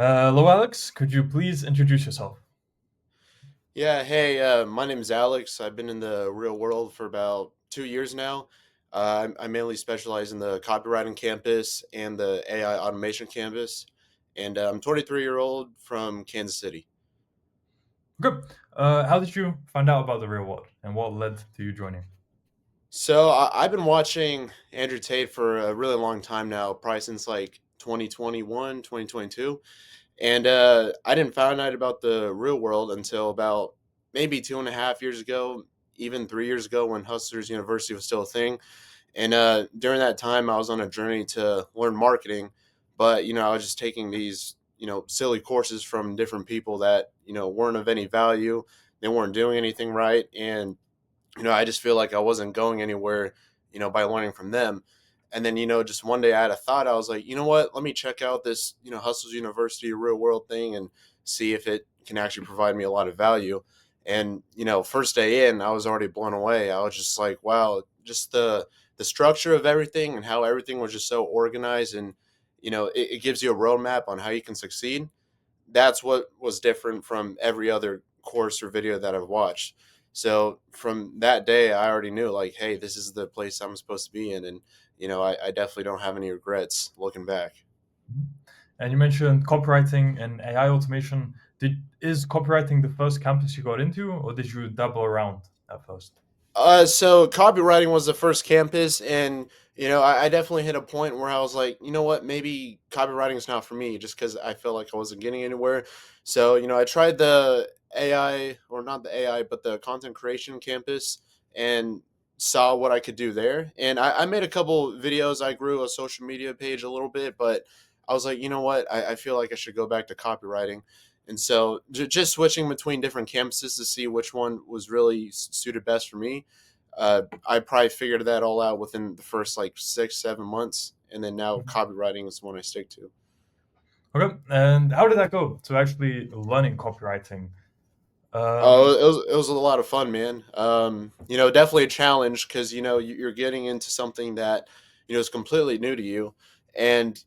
Hello, Alex. Could you please introduce yourself? Yeah, hey, my name is Alex. I've been in the real world for about 2 years now. I mainly specialize in the copywriting campus and the AI automation campus. And I'm 23-year-old from Kansas City. Good. How did you find out about the real world and what led to you joining? So I've been watching Andrew Tate for a really long time now, probably since like 2021, 2022. And I didn't find out about the real world until about maybe 2.5 years ago, even 3 years ago when Hustlers University was still a thing. And during that time, I was on a journey to learn marketing, but I was just taking these silly courses from different people that weren't of any value. They weren't doing anything right, and I just feel like I wasn't going anywhere, by learning from them. And then, just one day I had a thought. I was like, you know what? Let me check out this, Hustles University real world thing and see if it can actually provide me a lot of value. And, first day in, I was already blown away. I was just like, wow, just the structure of everything and how everything was just so organized, and it gives you a roadmap on how you can succeed. That's what was different from every other course or video that I've watched. So from that day, I already knew, like, hey, this is the place I'm supposed to be in, and I definitely don't have any regrets looking back. Mhm. And you mentioned copywriting and AI automation. Is copywriting the first campus you got into, or did you dabble around at first? So copywriting was the first campus, and I definitely hit a point where I was like, you know what, maybe copywriting is not for me, just because I felt like I wasn't getting anywhere. So I tried the AI, or not the AI, but the content creation campus, and saw what I could do there. And I made a couple videos. I grew a social media page a little bit, but I was like, you know what, I feel like I should go back to copywriting. And so just switching between different campuses to see which one was really suited best for me. I probably figured that all out within the first like 6, 7 months. And then now Mhm. copywriting is the one I stick to. Okay. And how did that go? To actually learning copywriting. Oh, Um, it was a lot of fun, man. Definitely a challenge because you're getting into something that is completely new to you, and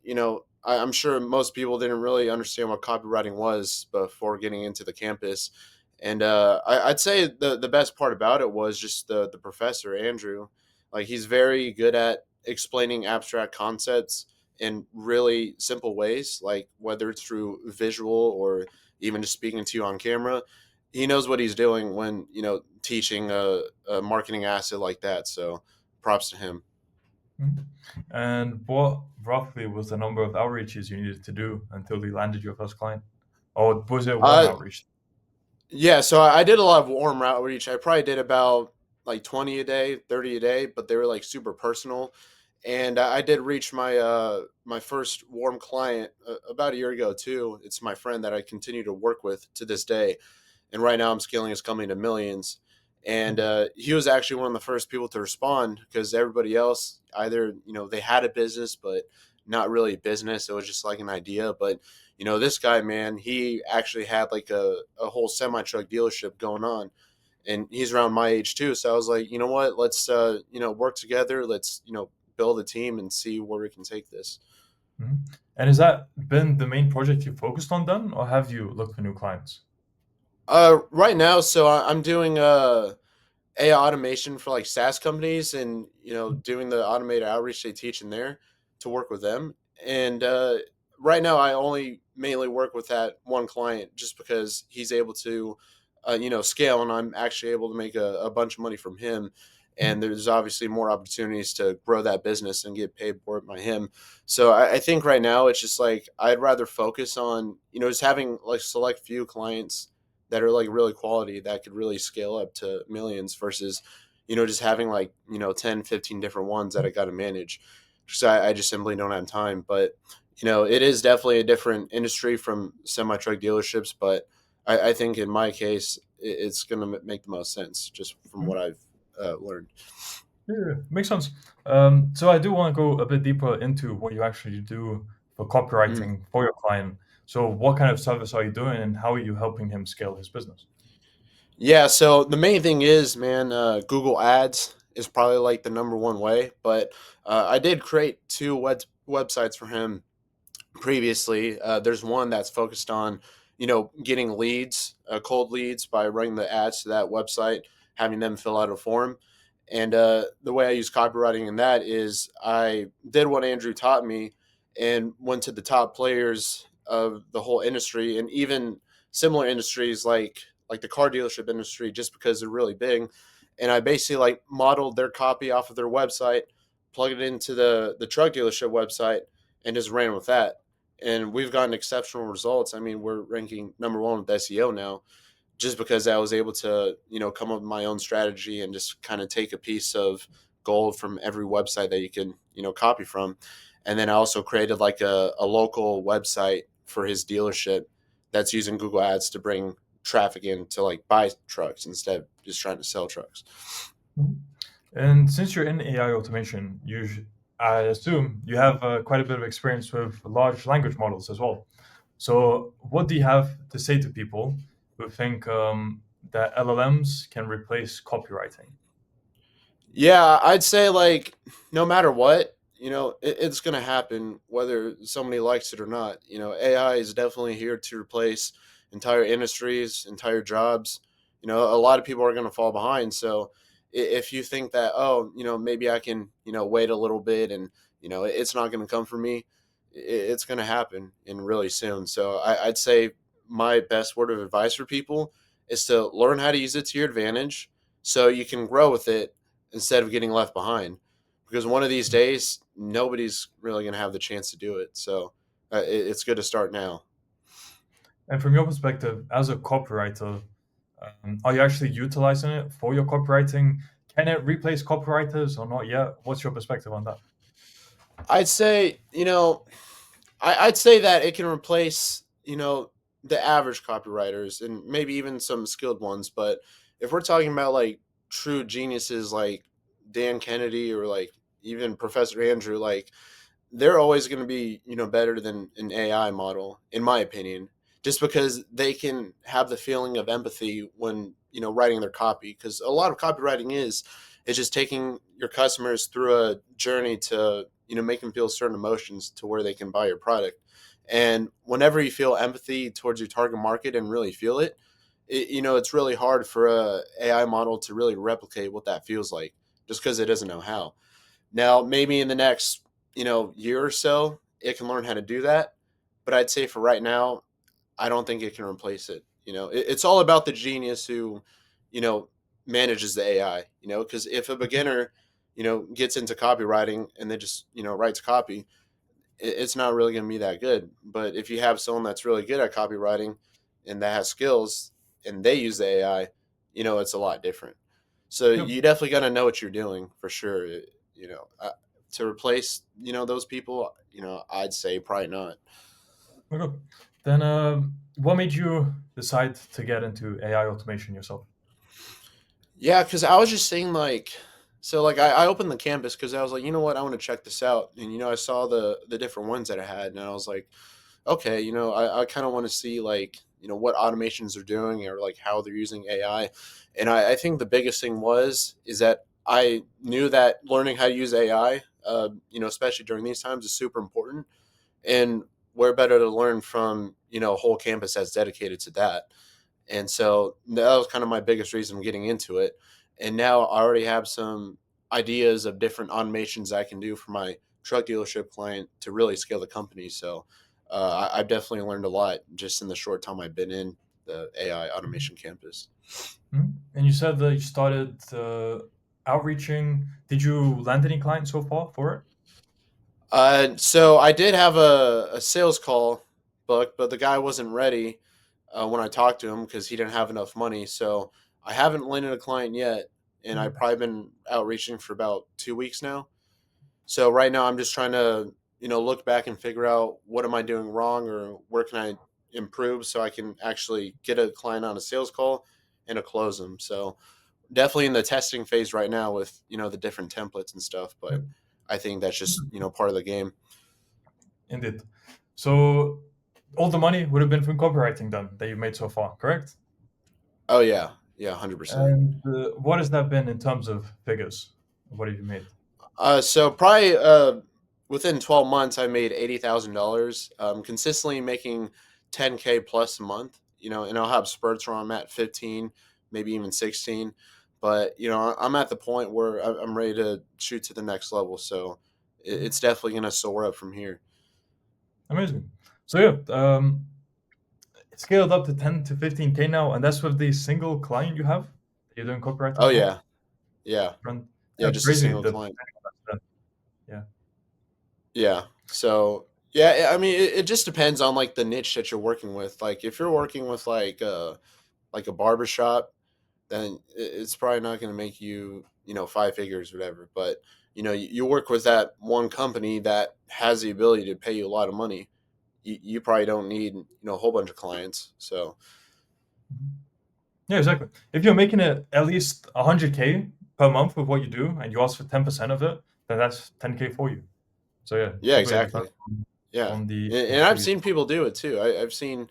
I'm sure most people didn't really understand what copywriting was before getting into the campus. And I'd say the best part about it was just the professor Andrew. Like, he's very good at explaining abstract concepts in really simple ways, like whether it's through visual or even just speaking to you on camera. He knows what he's doing when teaching a marketing asset like that. So props to him. mhm. And what roughly was the number of outreaches you needed to do until you landed your first client? Or was it warm uh outreach? yeah, so I did a lot of warm outreach. I probably did about like 20 a day, 30 a day, but they were like super personal. And I did reach my first warm client about a year ago too. It's my friend that I continue to work with to this day, and right now I'm scaling his company to millions. And he was actually one of the first people to respond, because everybody else, either they had a business but not really a business. It was just like an idea. But this guy, man, he actually had like a whole semi truck dealership going on, and he's around my age too. So I was like, you know what, let's work together. Let's build a team and see where we can take this. Mhm. And has that been the main project you focused on then, or have you looked for new clients? Right now, so I'm doing AI automation for like SaaS companies, and doing the automated outreach they teach in there to work with them. And right now, I only mainly work with that one client just because he's able to scale, and I'm actually able to make a bunch of money from him. And there's obviously more opportunities to grow that business and get paid for it by him. So I think right now it's just like I'd rather focus on just having like select few clients that are like really quality, that could really scale up to millions, versus just having like 10, 15 different ones that I got to manage, because I just simply don't have time. But it is definitely a different industry from semi truck dealerships, but I think in my case it's going to make the most sense just from what Mhm. I've learned. Yeah, makes sense. So I do want to go a bit deeper into what you actually do for Mm. copywriting for your client. So what kind of service are you doing, and how are you helping him scale his business? Yeah, so the main thing is, man, Google Ads is probably like the number one way. But I did create two websites for him previously. There's one that's focused on, getting leads, cold leads by running the ads to that website, having them fill out a form. And the way I use copywriting in that is I did what Andrew taught me and went to the top players of the whole industry and even similar industries like the car dealership industry, just because they're really big. And I basically like modeled their copy off of their website, plugged it into the truck dealership website, and just ran with that. And we've gotten exceptional results. I mean, we're ranking number one with SEO now, just because I was able to, come up with my own strategy and just kind of take a piece of gold from every website that you can, copy from. And then I also created like a local website for his dealership that's using Google Ads to bring traffic in to like buy trucks instead of just trying to sell trucks. Mhm. And since you're in AI automation, I assume you have quite a bit of experience with large language models as well. So, what do you have to say to people who think that LLMs can replace copywriting? Yeah, I'd say like no matter what, it's going to happen whether somebody likes it or not. AI is definitely here to replace entire industries, entire jobs. A lot of people are going to fall behind. So if you think that, oh, maybe I can, wait a little bit and, it's not going to come for me, it's going to happen and really soon. So I'd say my best word of advice for people is to learn how to use it to your advantage so you can grow with it instead of getting left behind. Because one of these days, nobody's really going to have the chance to do it. So it's good to start now. And from your perspective, as a copywriter, are you actually utilizing it for your copywriting? Can it replace copywriters or not yet? What's your perspective on that? I'd say, I'd say that it can replace, the average copywriters and maybe even some skilled ones. But if we're talking about like true geniuses like Dan Kennedy or like even Professor Andrew, like they're always going to be better than an AI model in my opinion, just because they can have the feeling of empathy when writing their copy. Because a lot of copywriting is just taking your customers through a journey to make them feel certain emotions to where they can buy your product. And whenever you feel empathy towards your target market and really feel it's really hard for a AI model to really replicate what that feels like just because it doesn't know how. Now, maybe in the next, year or so, it can learn how to do that. But I'd say for right now, I don't think it can replace it. It's all about the genius who, you know, manages the AI. Because if a beginner, gets into copywriting and then just writes copy, it's not really going to be that good. But if you have someone that's really good at copywriting and that has skills and they use the AI, it's a lot different. So Yep. you definitely got to know what you're doing for sure. To replace those people, I'd say probably not. Okay. Then, what made you decide to get into AI automation yourself? Yeah, because I was just saying like, so like I opened the campus because I was like, you know what, I want to check this out, and I saw the different ones that I had, and I was like, okay, I kind of want to see like what automations they're doing or like how they're using AI, and I think the biggest thing is that I knew that learning how to use AI, especially during these times, is super important, and where better to learn from a whole campus that's dedicated to that. And so that was kind of my biggest reason getting into it. And now I already have some ideas of different automations I can do for my truck dealership client to really scale the company. So I've definitely learned a lot just in the short time I've been in the AI automation campus. Mhm. And you said that you started outreaching. Did you land any clients so far for it? So I did have a sales call booked, but the guy wasn't ready when I talked to him because he didn't have enough money. So I haven't landed a client yet, and I've Mhm. probably been outreaching for about 2 weeks now. So right now I'm just trying to look back and figure out what am I doing wrong or where can I improve so I can actually get a client on a sales call and to close them. So definitely in the testing phase right now with the different templates and stuff, but Yep. I think that's just Mhm. part of the game. Indeed. So all the money would have been from copywriting then that you've made so far, correct? Oh yeah, yeah, 100%. And what has that been in terms of figures? What have you made? So probably within 12 months, I made $80,000, consistently making 10K plus a month. And I'll have spurts where I'm at 15, maybe even 16. But I'm at the point where I'm ready to shoot to the next level. So it's definitely going to soar up from here. Amazing. So yeah, it's scaled up to 10 to 15K now, and that's with the single client you have that you're doing copywriting Oh for. yeah, yeah, And yeah. yeah, Just a crazy. single The client. yeah. Yeah. So yeah, I mean, it just depends on like the niche that you're working with. Like if you're working with like a barber shop, then it's probably not going to make you, 5 figures or whatever. But you work with that one company that has the ability to pay you a lot of money. You probably don't need a whole bunch of clients. So Yeah, exactly. If you're making it at least 100K per month with what you do, and you ask for 10% of it, then that's 10K for you. So yeah, yeah, completely depends exactly. Yeah, on the and industry. I've seen people do it too. I've seen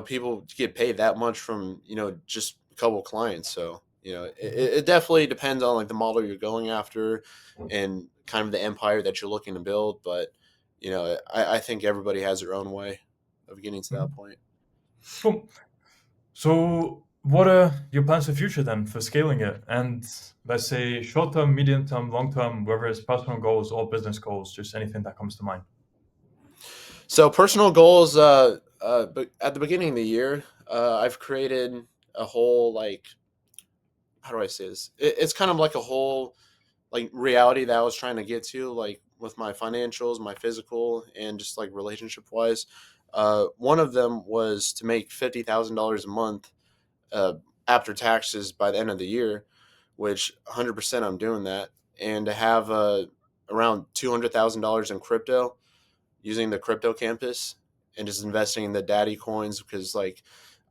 people get paid that much from just a couple clients. So it definitely depends on like the model you're going after and kind of the empire that you're looking to build. But I think everybody has their own way of getting to that Mhm. point. Cool. So, what are your plans for future then for scaling it? And let's say short term, medium term, long term, whether it's personal goals or business goals, just anything that comes to mind. So personal goals, but at the beginning of the year, I've created a whole like, how do I say this? It's kind of like a whole like reality that I was trying to get to, like with my financials, my physical, and just like relationship wise. One of them was to make $50,000 a month, uh, after taxes by the end of the year, which 100% I'm doing that, and to have around $200,000 in crypto using the crypto campus and just investing in the daddy coins because like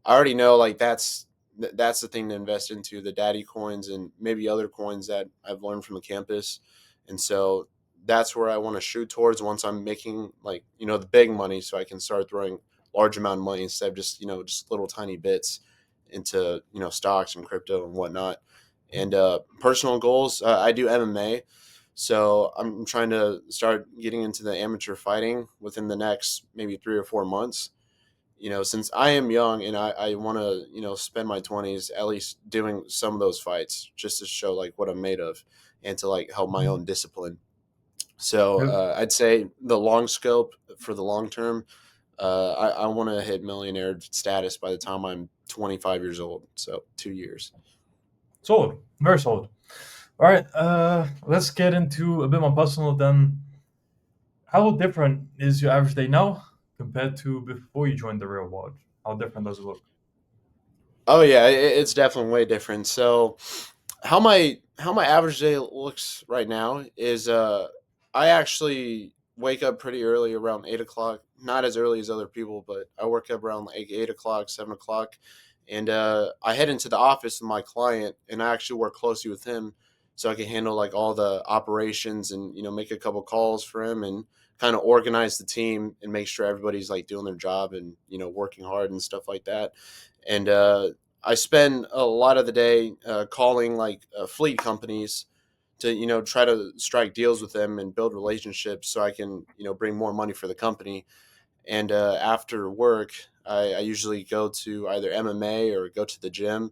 I already know like that's the thing to invest into, the daddy coins and maybe other coins that I've learned from the campus. And so that's where I want to shoot towards once I'm making like, the big money so I can start throwing large amount of money instead of just, just little tiny bits into, stocks and crypto and whatnot. And personal goals, I do MMA. So I'm trying to start getting into the amateur fighting within the next maybe 3 or 4 months, since I am young and I want to, spend my 20s at least doing some of those fights just to show like what I'm made of and to like help my Mhm. own discipline. So Yep. I'd say the long scope for the long term, I want to hit millionaire status by the time I'm 25 years old. So 2 years. Solid. Very solid. All right. Let's get into a bit more personal then. How different is your average day now compared to before you joined the real world? How different does it look? Oh yeah, it's definitely way different. So how my average day looks right now is I actually wake up pretty early around 8 o'clock. Not as early as other people, but I work up around like 8 o'clock, 7 o'clock, and I head into the office with my client, and I actually work closely with him so I can handle like all the operations and make a couple calls for him and kind of organize the team and make sure everybody's like doing their job and working hard and stuff like that. And I spend a lot of the day calling like fleet companies to try to strike deals with them and build relationships so I can bring more money for the company. And after work, I usually go to either MMA or go to the gym,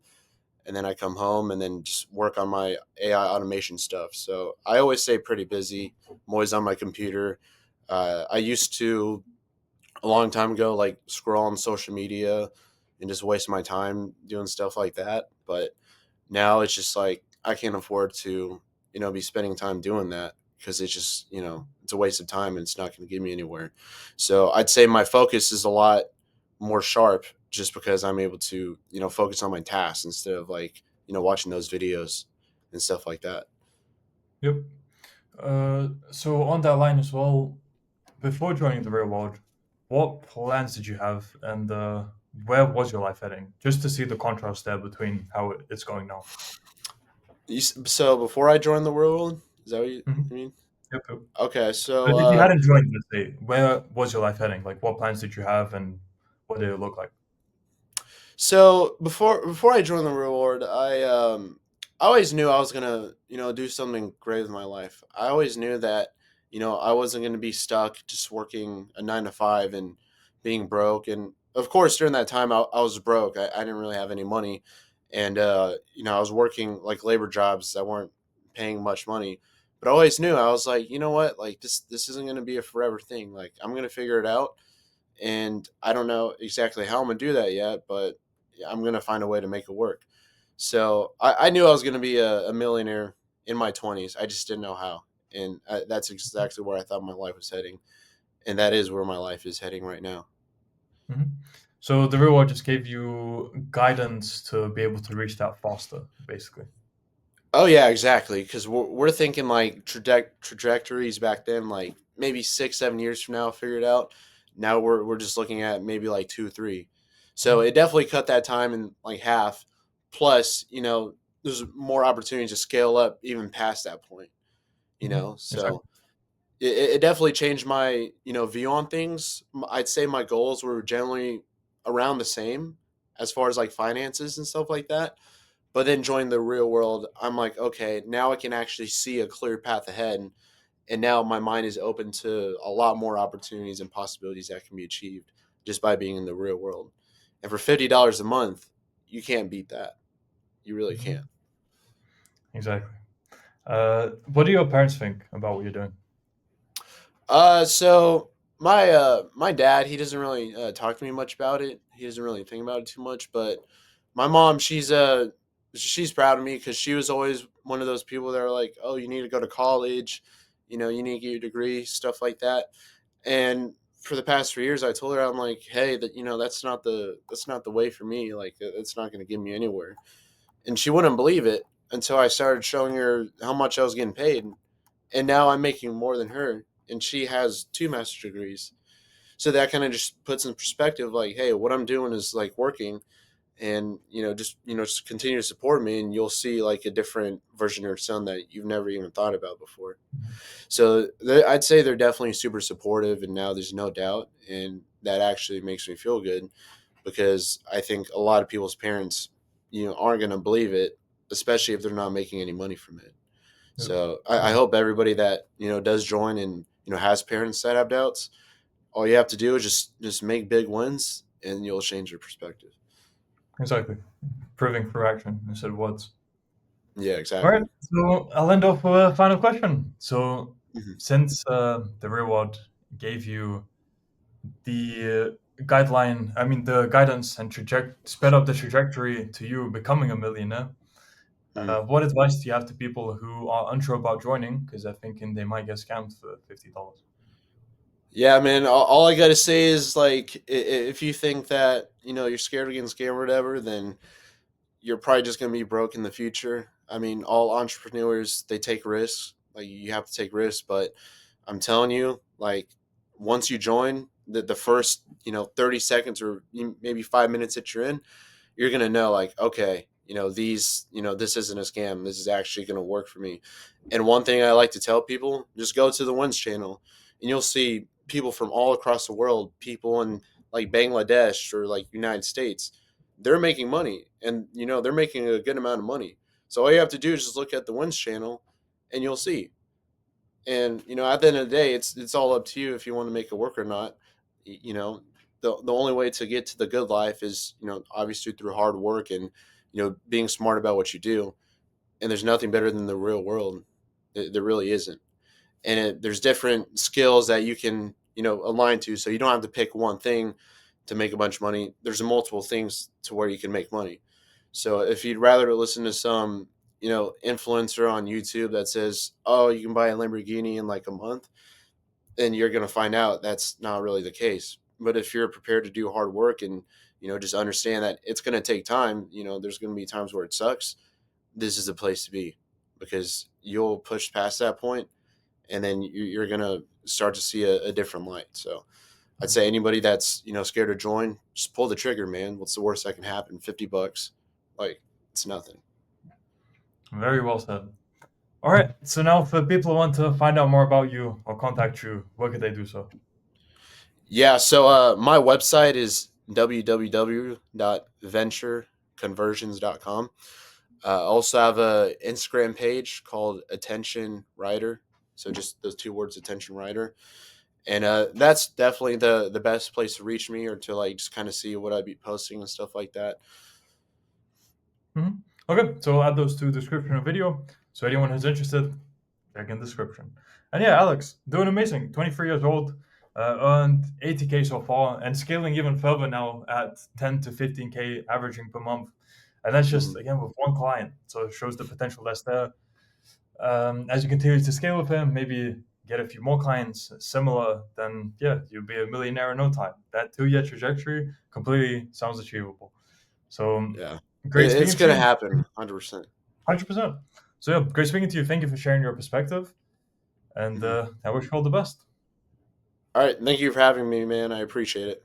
and then I come home and then just work on my AI automation stuff. So I always stay pretty busy. I'm always on my computer. I used to a long time ago like scroll on social media and just waste my time doing stuff like that, but now it's just like I can't afford to be spending time doing that because it's just it's a waste of time and it's not going to get me anywhere. So I'd say my focus is a lot more sharp just because I'm able to focus on my tasks instead of like watching those videos and stuff like that. Yep. So on that line as well, before joining the real world, what plans did you have, and where was your life heading? Just to see the contrast there between how it's going now. So before I joined the world, is that what you Mhm. mean? Yep, yep. Okay, But so if you hadn't joined, let's say, where was your life heading? Like, what plans did you have, and what did it look like? before I joined the reward, I always knew I was gonna do something great with my life. I always knew that I wasn't going to be stuck just working a 9 to 5 and being broke. And of course, during that time, I was broke. I didn't really have any money. And, I was working like labor jobs that weren't paying much money. But I always knew, I was like, you know what? Like, this isn't going to be a forever thing. Like, I'm going to figure it out. And I don't know exactly how I'm going to do that yet, but I'm going to find a way to make it work. So I knew I was going to be a millionaire in my 20s. I just didn't know how. And that's exactly where I thought my life was heading. And that is where my life is heading right now. Mhm. So the reward just gave you guidance to be able to reach that faster, basically. Oh, yeah, exactly. Because we're thinking like trajectories back then, like maybe 6, 7 years from now, figure it out. Now we're just looking at maybe like 2, 3. So Mhm. it definitely cut that time in like half. Plus, there's more opportunity to scale up even past that point. Mhm. So Exactly. it definitely changed my view on things. I'd say my goals were generally around the same as far as like finances and stuff like that. But then joining the real world, I'm like, okay, now I can actually see a clear path ahead, and now my mind is open to a lot more opportunities and possibilities that can be achieved just by being in the real world. And for $50 a month, you can't beat that. You really Mhm. can't. Exactly. What do your parents think about what you're doing? So my dad, he doesn't really talk to me much about it. He doesn't really think about it too much. But my mom, she's proud of me because she was always one of those people that are like, oh, you need to go to college, you need to get your degree, stuff like that. And for the past 3 years, I told her, I'm like, hey, that that's not the way for me. Like, it's not going to get me anywhere. And she wouldn't believe it until I started showing her how much I was getting paid, and now I'm making more than her, and she has 2 master's degrees. So that kind of just puts in perspective, like, hey, what I'm doing is like working, and just continue to support me, and you'll see like a different version of your son that you've never even thought about before. Mhm. So I'd say they're definitely super supportive, and now there's no doubt, and that actually makes me feel good because I think a lot of people's parents, aren't going to believe it, especially if they're not making any money from it. Yeah. So I hope everybody that does join and has parents that have doubts, all you have to do is just make big wins, and you'll change your perspective. Exactly. Proving through action instead of words. Yeah, All right. exactly. So I'll end off with a final question. So Mhm. since the reward gave you the guideline, I mean the guidance and sped up the trajectory to you becoming a millionaire, Mhm. what advice do you have to people who are unsure about joining because they're thinking they might get scammed for $50? Yeah, man. All I gotta say is like, if you think that you're scared of getting scammed or whatever, then you're probably just going to be broke in the future. I mean, all entrepreneurs, they take risks. Like, you have to take risks, but I'm telling you, like, once you join, the first 30 seconds or maybe 5 minutes that you're in, you're going to know, like, okay, this isn't a scam. This is actually going to work for me. And one thing I like to tell people, just go to the Wins channel, and you'll see people from all across the world, people in like Bangladesh or like United States. They're making money, and they're making a good amount of money. So all you have to do is just look at the Wins channel, and you'll see. And at the end of the day, it's all up to you if you want to make it work or not. The only way to get to the good life is obviously through hard work and being smart about what you do. And there's nothing better than the real world. There really isn't. And there's different skills that you can align to, so you don't have to pick one thing to make a bunch of money. There's multiple things to where you can make money. So if you'd rather listen to some influencer on YouTube that says, oh, you can buy a Lamborghini in like a month, then you're going to find out that's not really the case. But if you're prepared to do hard work and just understand that it's going to take time, there's going to be times where it sucks. This is the place to be, because you'll push past that point, and then you're gonna start to see a different light. So I'd say anybody that's scared to join, just pull the trigger, man. What's the worst that can happen? $50, like, it's nothing. Very well said. All right. So now, for people who want to find out more about you or contact you, where could they do so? Yeah. So my website is www.ventureconversions.com. I also have a Instagram page called Attention Writer. So just those two words, attention writer. And that's definitely the best place to reach me, or to like just kind of see what I'd be posting and stuff like that. Mhm. Okay, so I'll add those to the description of video. So anyone who's interested, check in the description. And yeah, Alex, doing amazing. 23 years old, earned 80K so far, and scaling even further now at 10 to 15K averaging per month. And that's just Hmm. again with one client. So it shows the potential that's there. As you continue to scale with him, maybe get a few more clients similar, then yeah, you'll be a millionaire in no time. That 2 year trajectory completely sounds achievable. So Yeah, great it's speaking to gonna you. happen, 100%. 100%. So yeah, great speaking to you. Thank you for sharing your perspective, and Hmm. I wish you all the best. All right, thank you for having me, man. I appreciate it.